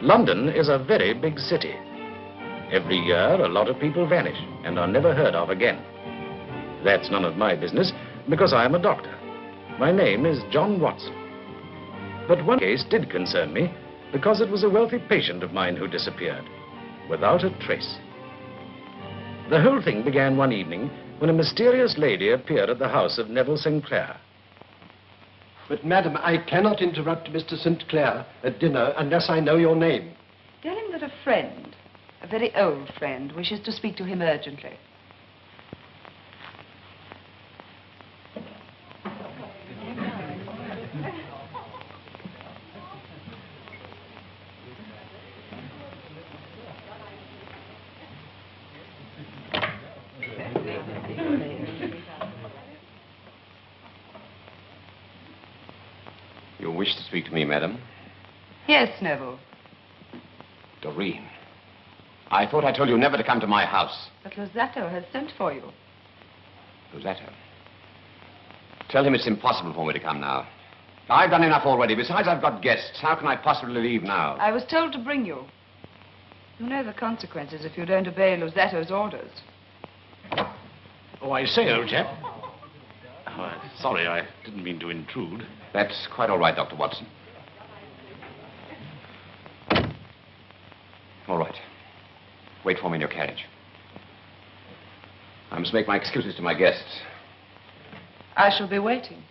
London is a very big city. Every year, a lot of people vanish and are never heard of again. That's none of my business, because I am a doctor. My name is John Watson. But one case did concern me, because it was a wealthy patient of mine who disappeared, without a trace. The whole thing began one evening when a mysterious lady appeared at the house of Neville Sinclair. But, madam, I cannot interrupt Mr. St. Clair at dinner unless I know your name. Tell him that a friend, a very old friend, wishes to speak to him urgently. You wish to speak to me, madam? Yes, Neville. Doreen, I thought I told you never to come to my house. But Losato has sent for you. Losato? Tell him it's impossible for me to come now. I've done enough already. Besides, I've got guests. How can I possibly leave now? I was told to bring you. You know the consequences if you don't obey Losato's orders. Oh, I say, old chap. Oh, sorry, I didn't mean to intrude. That's quite all right, Dr. Watson. All right. Wait for me in your carriage. I must make my excuses to my guests. I shall be waiting.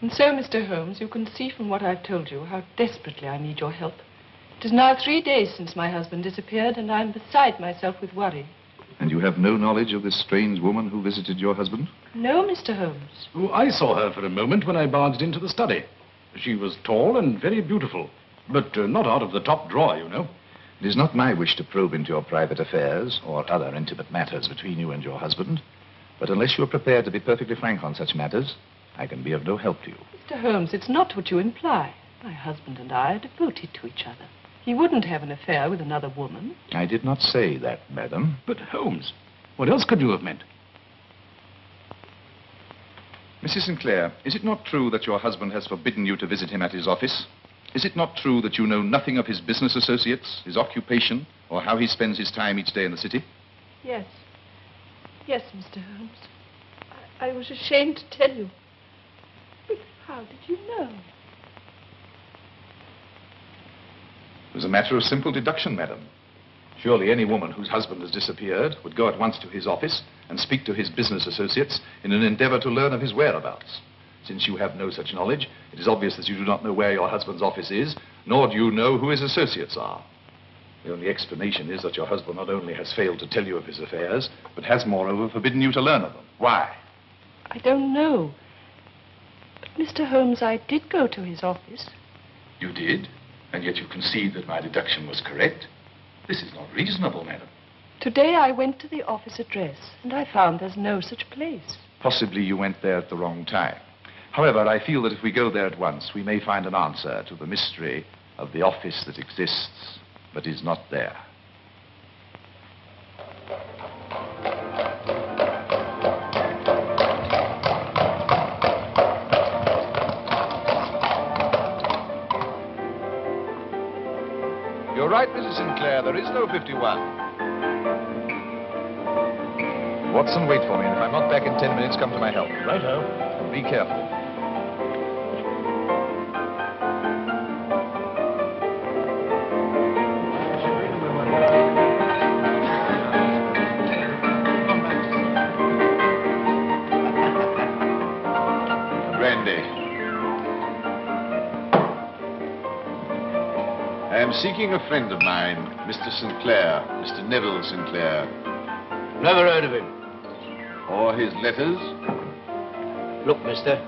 So, Mr. Holmes, you can see from what I've told you how desperately I need your help. It is now 3 days since my husband disappeared, and I'm beside myself with worry. And you have no knowledge of this strange woman who visited your husband? No, Mr. Holmes. Oh, I saw her for a moment when I barged into the study. She was tall and very beautiful, but not out of the top drawer, you know. It is not my wish to probe into your private affairs or other intimate matters between you and your husband, but unless you are prepared to be perfectly frank on such matters, I can be of no help to you. Mr. Holmes, it's not what you imply. My husband and I are devoted to each other. He wouldn't have an affair with another woman. I did not say that, madam. But, Holmes, what else could you have meant? Mrs. Sinclair, is it not true that your husband has forbidden you to visit him at his office? Is it not true that you know nothing of his business associates, his occupation, or how he spends his time each day in the city? Yes. Yes, Mr. Holmes. I was ashamed to tell you. But how did you know? It was a matter of simple deduction, madam. Surely any woman whose husband has disappeared would go at once to his office and speak to his business associates in an endeavor to learn of his whereabouts. Since you have no such knowledge, it is obvious that you do not know where your husband's office is, nor do you know who his associates are. The only explanation is that your husband not only has failed to tell you of his affairs, but has, moreover, forbidden you to learn of them. Why? I don't know. But, Mr. Holmes, I did go to his office. You did? And yet you concede that my deduction was correct? This is not reasonable, madam. Today I went to the office address, and I found there's no such place. Possibly you went there at the wrong time. However, I feel that if we go there at once, we may find an answer to the mystery of the office that exists, but is not there. You're right, Mrs. Sinclair. There is no 51. Watson, wait for me, and if I'm not back in 10 minutes, come to my help. Righto. Be careful. Brandy. I am seeking a friend of mine, Mr. Sinclair, Mr. Neville Sinclair. Never heard of him. Or his letters. Look, mister,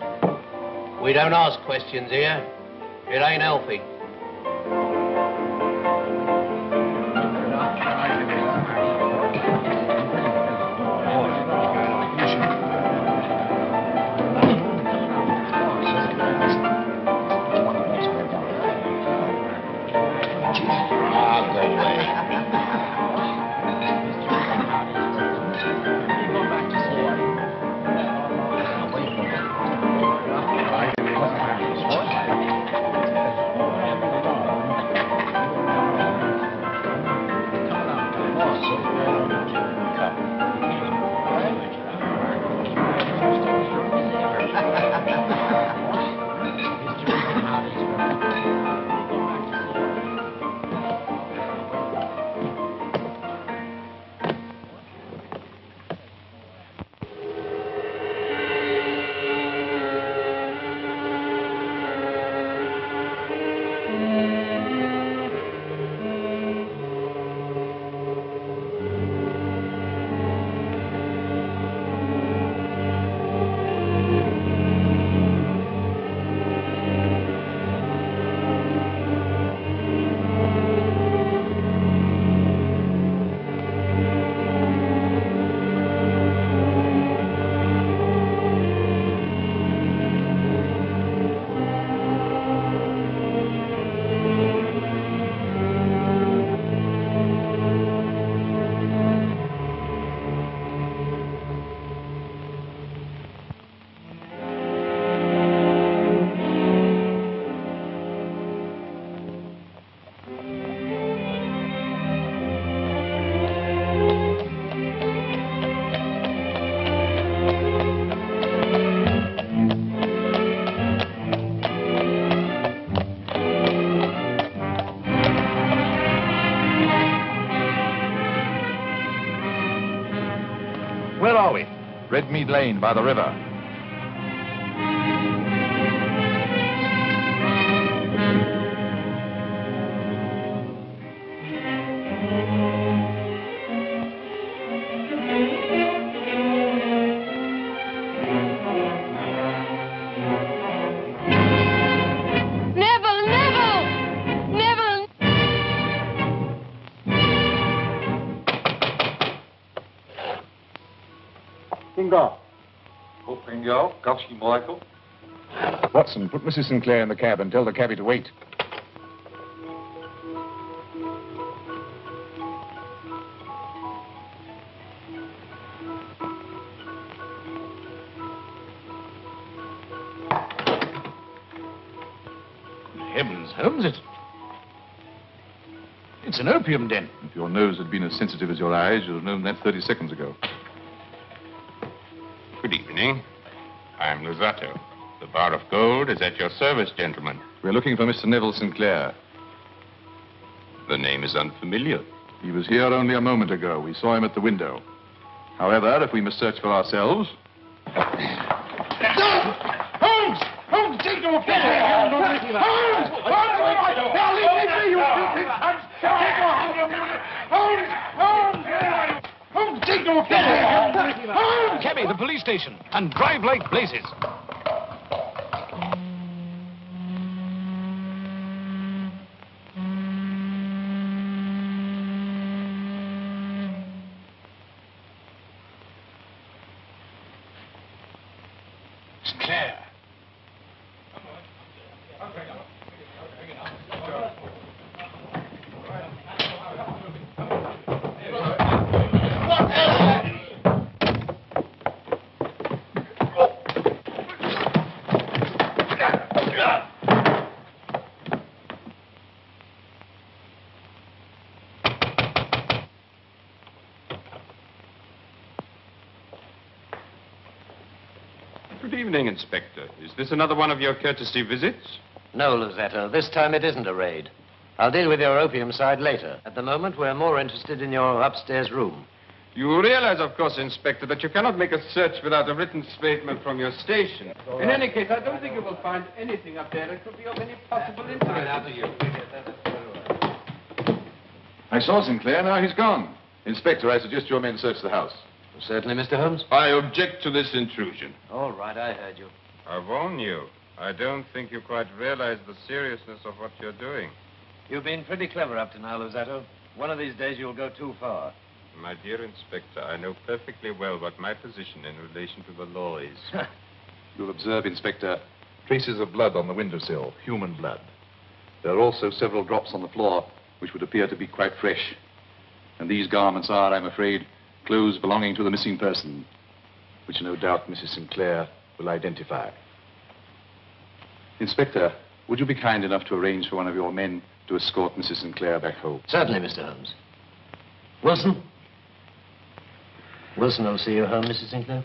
we don't ask questions here. It ain't healthy. Where are we? Redmead Lane by the river. Michael. Watson, put Mrs. Sinclair in the cab and tell the cabby to wait. Heavens, Holmes, it's an opium den. If your nose had been as sensitive as your eyes, you'd have known that 30 seconds ago. Good evening. I'm Luzzatto. The bar of gold is at your service, gentlemen. We're looking for Mr. Neville Sinclair. The name is unfamiliar. He was here only a moment ago. We saw him at the window. However, if we must search for ourselves... Holmes! Holmes, take no offense! Holmes! Now leave me be, you stupid cunt! Take no offense! Holmes! Holmes, take no offense! Holmes! Cabby, the police station, and drive like blazes. Sinclair. Good evening, Inspector. Is this another one of your courtesy visits? No, Luzzatto. This time it isn't a raid. I'll deal with your opium side later. At the moment, we're more interested in your upstairs room. You realize, of course, Inspector, that you cannot make a search without a written statement from your station. In any case, I don't think you will find anything up there that could be of any possible interest to you. I saw Sinclair, now he's gone. Inspector, I suggest your men search the house. Certainly, Mr. Holmes. I object to this intrusion. All right, I heard you. I warn you, I don't think you quite realize the seriousness of what you're doing. You've been pretty clever up to now, Luzzatto. One of these days you'll go too far. My dear Inspector, I know perfectly well what my position in relation to the law is. You'll observe, Inspector, traces of blood on the windowsill, human blood. There are also several drops on the floor, which would appear to be quite fresh. And these garments are, I'm afraid, clothes belonging to the missing person, which no doubt Mrs. Sinclair will identify. Inspector, would you be kind enough to arrange for one of your men to escort Mrs. Sinclair back home? Certainly, Mr. Holmes. Wilson? Wilson will see you home, Mrs. Sinclair.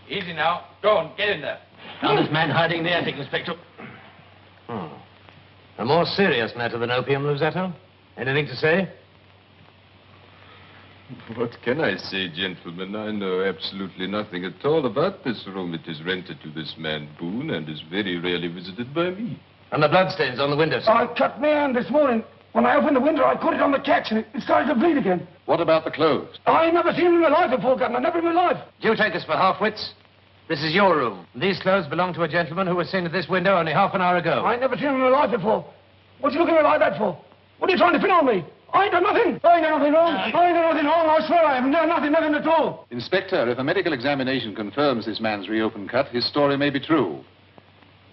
Easy now. Go on, get in there. Found this man hiding in the attic, Inspector. A more serious matter than opium, Luzzatto? Anything to say? What can I say, gentlemen? I know absolutely nothing at all about this room. It is rented to this man Boone and is very rarely visited by me. And the bloodstains on the windowsill? I cut my hand this morning. When I opened the window, I put it on the catch and it started to bleed again. What about the clothes? I ain't never seen them in my life before, Governor. Never in my life. Do you take us for half-wits? This is your room. These clothes belong to a gentleman who was seen at this window only half an hour ago. I ain't never seen them in my life before. What you looking at me like that for? What are you trying to pin on me? I ain't done nothing. I ain't done nothing wrong. I ain't done nothing wrong. I swear I haven't done nothing at all. Inspector, if a medical examination confirms this man's reopened cut, his story may be true.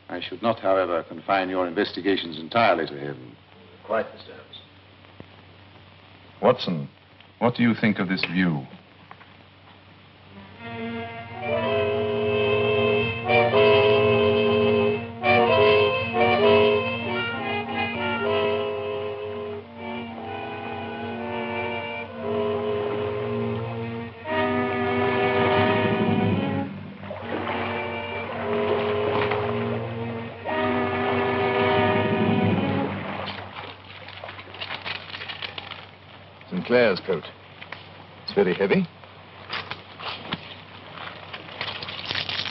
I should not, however, confine your investigations entirely to him. Quite, Mr. Holmes. Watson, what do you think of this view? Sinclair's coat. It's very heavy.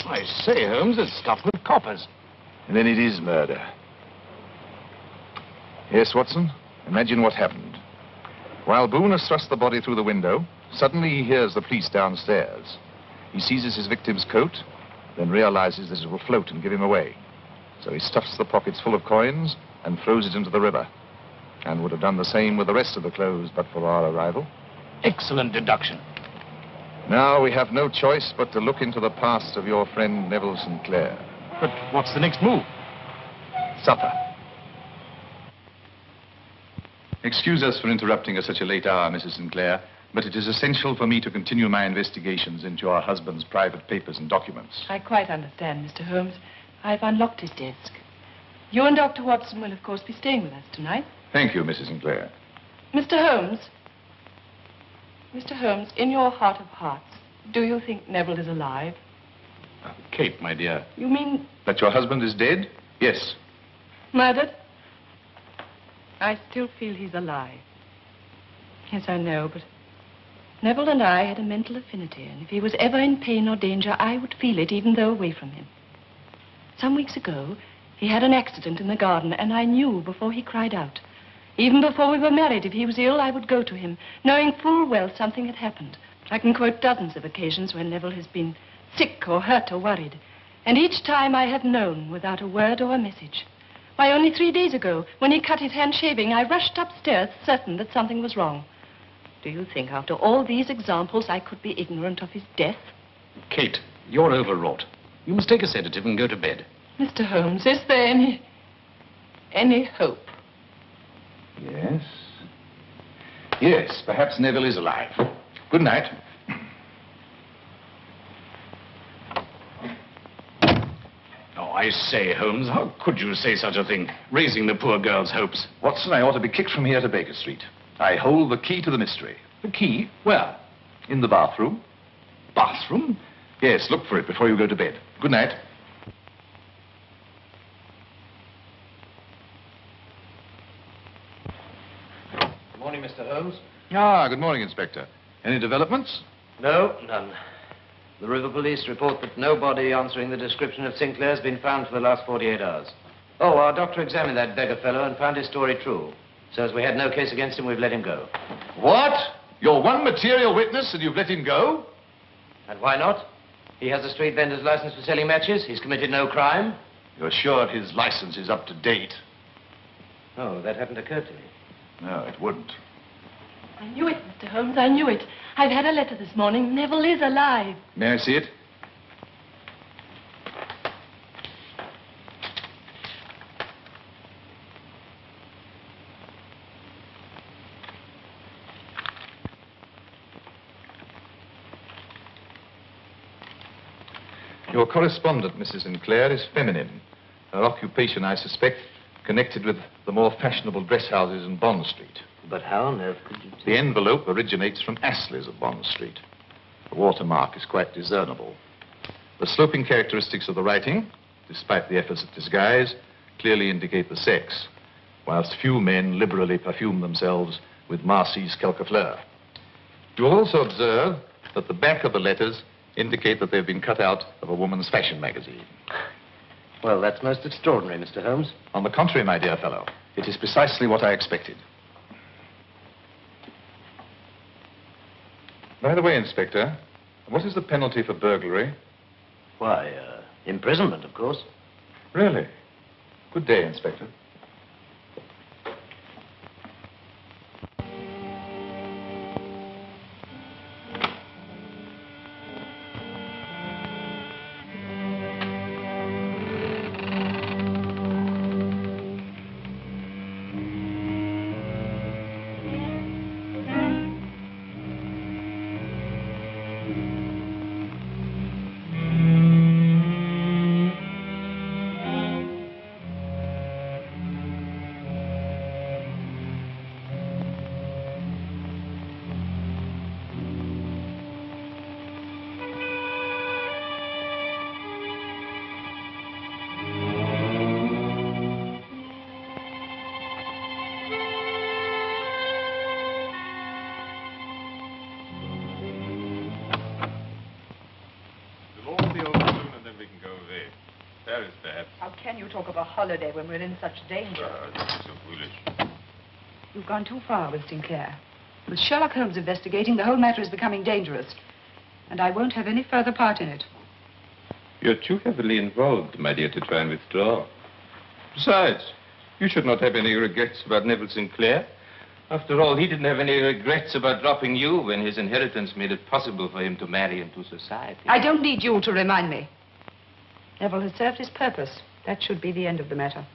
I say, Holmes, it's stuffed with coppers. And then it is murder. Yes, Watson, imagine what happened. While Boone has thrust the body through the window, suddenly he hears the police downstairs. He seizes his victim's coat, then realizes that it will float and give him away. So he stuffs the pockets full of coins and throws it into the river. And would have done the same with the rest of the clothes but for our arrival. Excellent deduction. Now we have no choice but to look into the past of your friend Neville Sinclair. But what's the next move? Supper. Excuse us for interrupting at such a late hour, Mrs. Sinclair, but it is essential for me to continue my investigations into your husband's private papers and documents. I quite understand, Mr. Holmes. I've unlocked his desk. You and Dr. Watson will, of course, be staying with us tonight. Thank you, Mrs. Sinclair. Mr. Holmes. Mr. Holmes, in your heart of hearts, do you think Neville is alive? Kate, my dear. You mean That your husband is dead? Yes. murdered? I still feel he's alive. Yes, I know, but Neville and I had a mental affinity, and if he was ever in pain or danger, I would feel it even though away from him. Some weeks ago, he had an accident in the garden, and I knew before he cried out. Even before we were married, if he was ill, I would go to him, knowing full well something had happened. I can quote dozens of occasions when Neville has been sick or hurt or worried. And each time I have known without a word or a message. Why, only 3 days ago, when he cut his hand shaving, I rushed upstairs certain that something was wrong. Do you think after all these examples I could be ignorant of his death? Kate, you're overwrought. You must take a sedative and go to bed. Mr. Holmes, is there any hope? Yes. Yes, perhaps Neville is alive. Good night. Oh, I say, Holmes, how could you say such a thing? Raising the poor girl's hopes. Watson, I ought to be kicked from here to Baker Street. I hold the key to the mystery. The key? Where? In the bathroom. Bathroom? Yes, look for it before you go to bed. Good night. Good morning, Mr. Holmes. Ah, good morning, Inspector. Any developments? No, none. The river police report that no body answering the description of Sinclair has been found for the last 48 hours. Oh, our doctor examined that beggar fellow and found his story true. So as we had no case against him, we've let him go. What? You're one material witness and you've let him go? And why not? He has a street vendor's license for selling matches. He's committed no crime. You're sure his license is up to date? Oh, that hadn't occurred to me. No, it wouldn't. I knew it, Mr. Holmes, I knew it. I've had a letter this morning. Neville is alive. May I see it? Your correspondent, Mrs. Sinclair, is feminine. Her occupation, I suspect, connected with the more fashionable dress houses in Bond Street. But how on earth could you... The envelope originates from Astley's of Bond Street. The watermark is quite discernible. The sloping characteristics of the writing, despite the efforts at disguise, clearly indicate the sex, whilst few men liberally perfume themselves with Marcy's Quelquefleur. You will also observe that the back of the letters indicate that they've been cut out of a woman's fashion magazine. Well, that's most extraordinary, Mr. Holmes. On the contrary, my dear fellow, it is precisely what I expected. By the way, Inspector, what is the penalty for burglary? Why, imprisonment, of course. Really? Good day, Inspector. you talk of a holiday when we're in such danger? This is so foolish. You've gone too far with Sinclair. With Sherlock Holmes investigating, the whole matter is becoming dangerous. And I won't have any further part in it. You're too heavily involved, my dear, to try and withdraw. Besides, you should not have any regrets about Neville Sinclair. After all, he didn't have any regrets about dropping you when his inheritance made it possible for him to marry into society. I don't need you to remind me. Neville has served his purpose. That should be the end of the matter.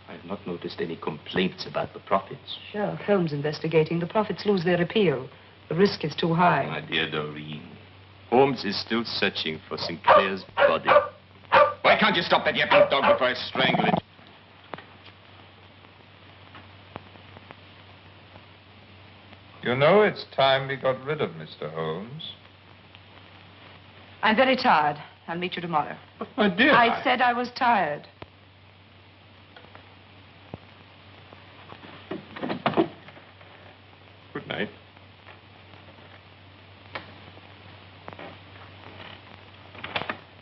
I've not noticed any complaints about the profits. Sherlock Holmes investigating. The profits lose their appeal. The risk is too high. My dear Doreen, Holmes is still searching for Sinclair's body. Why can't you stop that yapping dog before I strangle it? You know, it's time we got rid of Mr. Holmes. I'm very tired. I'll meet you tomorrow. But, my dear... I said I was tired. Good night.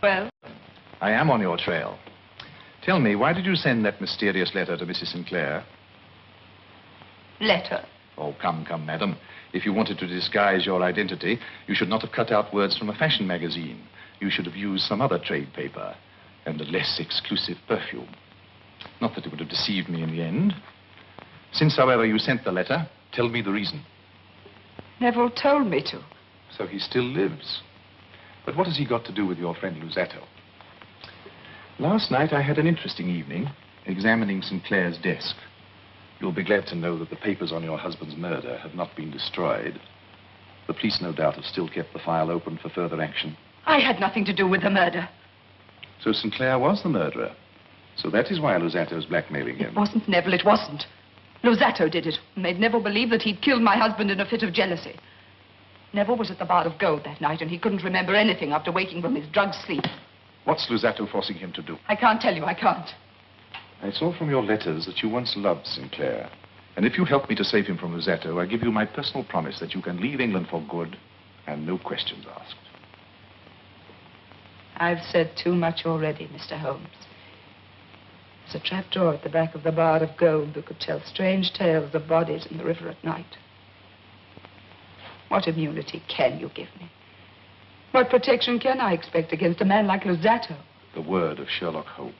Well? I am on your trail. Tell me, why did you send that mysterious letter to Mrs. Sinclair? Letter? Oh, come, madam. If you wanted to disguise your identity, you should not have cut out words from a fashion magazine. You should have used some other trade paper and a less exclusive perfume. Not that it would have deceived me in the end. Since, however, you sent the letter, tell me the reason. Neville told me to. So he still lives. But what has he got to do with your friend Luzzatto? Last night I had an interesting evening examining Sinclair's desk. You'll be glad to know that the papers on your husband's murder have not been destroyed. The police, no doubt, have still kept the file open for further action. I had nothing to do with the murder. So Sinclair was the murderer. So that is why Luzzatto's blackmailing him. It wasn't Neville, it wasn't. Luzzatto did it. Made Neville believe that he'd killed my husband in a fit of jealousy. Neville was at the Bar of Gold that night, and he couldn't remember anything after waking from his drugged sleep. What's Luzzatto forcing him to do? I can't tell you, I can't. I saw from your letters that you once loved Sinclair. And if you help me to save him from Luzzatto, I give you my personal promise that you can leave England for good and no questions asked. I've said too much already, Mr. Holmes. There's a trapdoor at the back of the Bar of Gold that could tell strange tales of bodies in the river at night. What immunity can you give me? What protection can I expect against a man like Luzzatto? The word of Sherlock Holmes.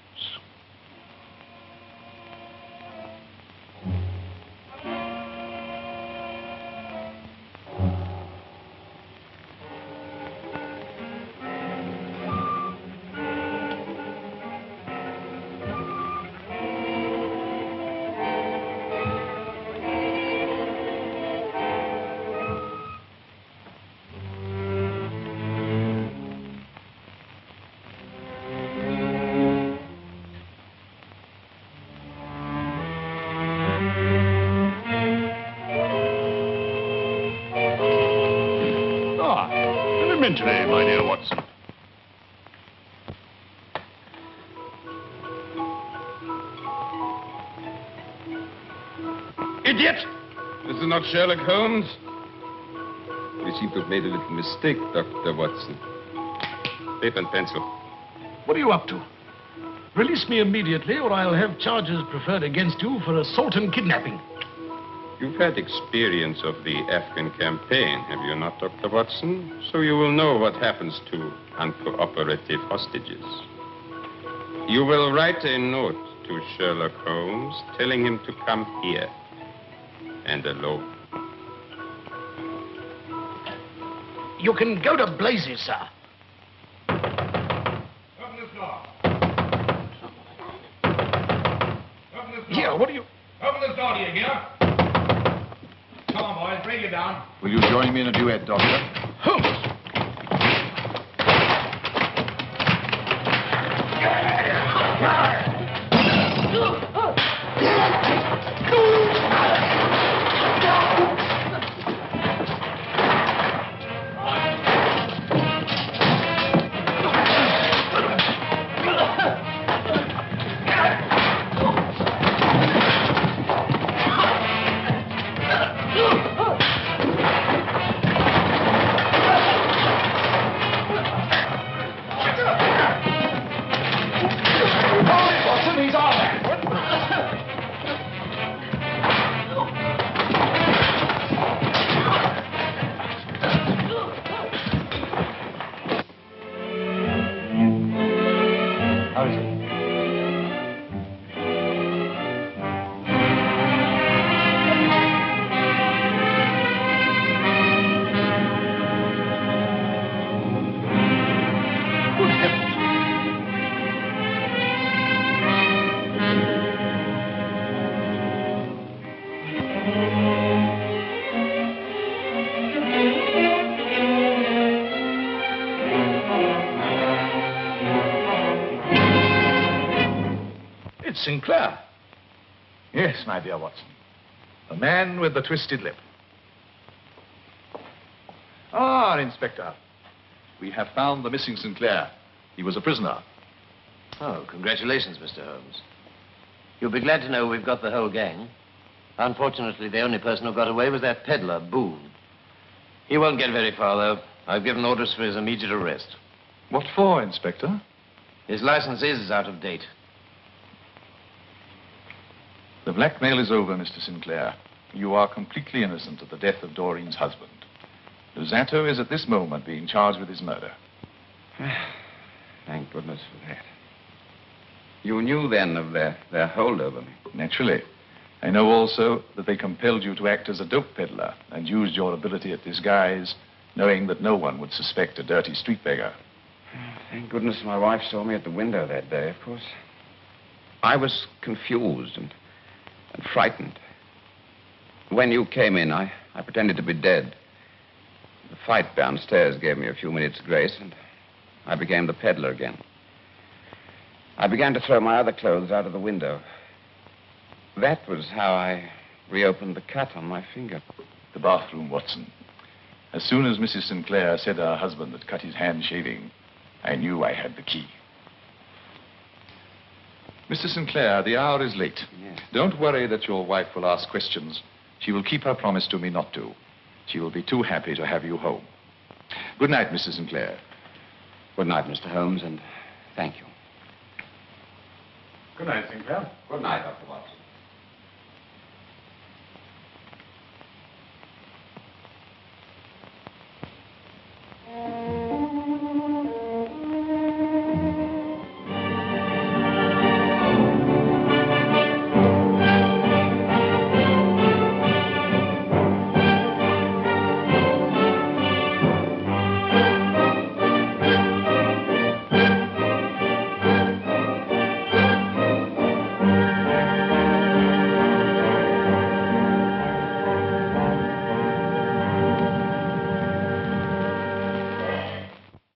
Today, my dear Watson. Idiot! This is not Sherlock Holmes. We seem to have made a little mistake, Dr. Watson. Paper and pencil. What are you up to? Release me immediately, or I'll have charges preferred against you for assault and kidnapping. You've had experience of the Afghan campaign, have you not, Dr. Watson? So you will know what happens to uncooperative hostages. You will write a note to Sherlock Holmes telling him to come here, and alone. You can go to blazes, sir. Open this door. Open this door. Here, what are you... Open this door, do you hear? Come on, boys, bring it down. Will you join me in a duet, Doctor? Holmes! Sinclair. Yes, my dear Watson. The man with the twisted lip. Ah, Inspector. We have found the missing Sinclair. He was a prisoner. Oh, congratulations, Mr. Holmes. You'll be glad to know we've got the whole gang. Unfortunately, the only person who got away was that peddler, Boone. He won't get very far, though. I've given orders for his immediate arrest. What for, Inspector? His license is out of date. The blackmail is over, Mr. Sinclair. You are completely innocent of the death of Doreen's husband. Luzzatto is at this moment being charged with his murder. Thank goodness for that. You knew then of their hold over me. Naturally. I know also that they compelled you to act as a dope peddler and used your ability at disguise, knowing that no one would suspect a dirty street beggar. Thank goodness my wife saw me at the window that day, of course. I was confused and frightened. When you came in, I pretended to be dead. The fight downstairs gave me a few minutes' grace, and I became the peddler again. I began to throw my other clothes out of the window. That was how I reopened the cut on my finger. The bathroom, Watson. As soon as Mrs. Sinclair said her husband had cut his hand shaving, I knew I had the key. Mr. Sinclair, the hour is late. Yes. Don't worry that your wife will ask questions. She will keep her promise to me not to. She will be too happy to have you home. Good night, Mrs. Sinclair. Good night, Mr. Holmes, and thank you. Good night, Sinclair. Good night, Dr. Watson.